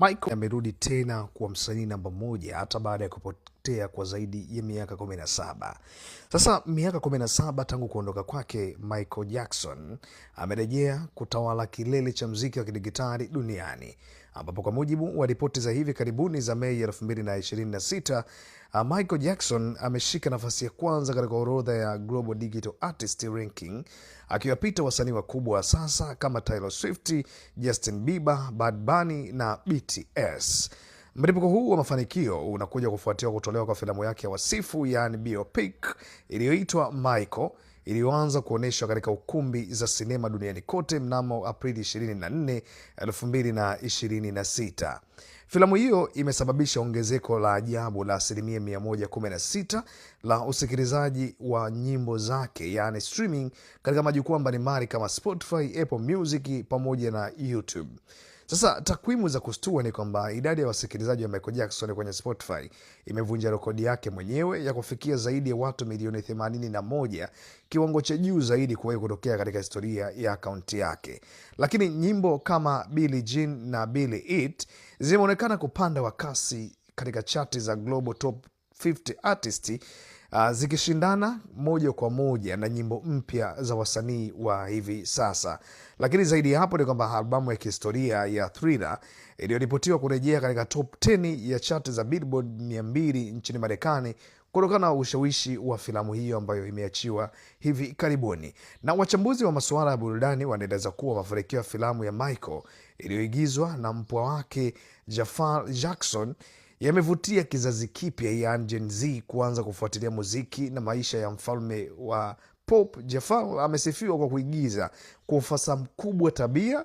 Michael amerudi tena kuwa msanii namba moja hata baada ya kupotea kwa zaidi ya miaka 17. Sasa miaka 17 tangu kuondoka kwake, Michael Jackson amerejea kutawala kilele cha muziki wa kidigitali duniani, ambapo kwa mujibu wa ripoti za hivi karibuni za Mei 2026, Michael Jackson ameshika nafasi ya kwanza katika orodha ya Global Digital Artist Ranking, akiwapita wasanii wakubwa wa sasa kama Taylor Swift, Justin Bieber, Bad Bunny na BTS. Mlipuko huu wa mafanikio unakuja kufuatia kutolewa kwa filamu yake ya wasifu, yani biopic, iliyoitwa Michael, iliyoanza kuonyeshwa katika ukumbi za sinema duniani kote mnamo Aprili 24, 2026. Filamu hiyo imesababisha ongezeko la ajabu la 116% la usikilizaji wa nyimbo zake, yani streaming, katika majukwaa mbalimbali kama Spotify, Apple Music pamoja na YouTube. Sasa takwimu za kustua ni kwamba idadi ya wasikilizaji wa Michael Jackson kwenye Spotify imevunja rekodi yake mwenyewe ya kufikia zaidi ya watu milioni 81, kiwango cha juu zaidi kuwahi kutokea katika historia ya akaunti yake. Lakini nyimbo kama Billie Jean na Billie It zimeonekana kupanda kwa kasi katika chati za Global Top 50 Artists, zikishindana moja kwa moja na nyimbo mpya za wasanii wa hivi sasa. Lakini zaidi ya hapo ni kwamba albamu ya kihistoria ya Thriller iliyoripotiwa kurejea katika top 10 ya chati za Billboard 200 nchini Marekani kutokana na ushawishi wa filamu hiyo ambayo imeachiwa hivi karibuni. Na wachambuzi wa masuala ya burudani wanaeleza kuwa mafanikio ya filamu ya Michael iliyoigizwa na mpwa wake Jafar Jackson yamevutia kizazi kipya, yani Gen Z, kuanza kufuatilia muziki na maisha ya mfalme wa pop. Jafar amesifiwa kwa kuigiza kwa ufasaha mkubwa tabia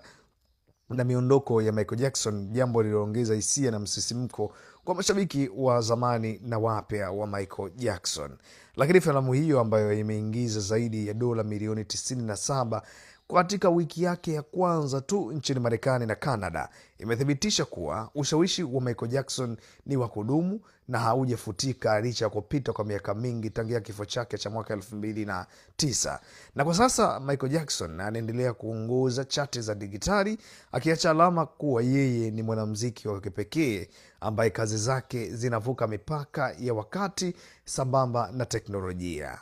na miondoko ya Michael Jackson, jambo lililoongeza hisia na msisimko kwa mashabiki wa zamani na wapya wa Michael Jackson. Lakini filamu hiyo ambayo imeingiza zaidi ya dola milioni 97 katika wiki yake ya kwanza tu nchini Marekani na Canada imethibitisha kuwa ushawishi wa Michael Jackson ni wa kudumu na haujafutika licha ya kupita kwa miaka mingi tangia kifo chake cha mwaka 2009. Na kwa sasa Michael Jackson anaendelea kuongoza chati za digitali, akiacha alama kuwa yeye ni mwanamuziki wa kipekee ambaye kazi zake zinavuka mipaka ya wakati sambamba na teknolojia.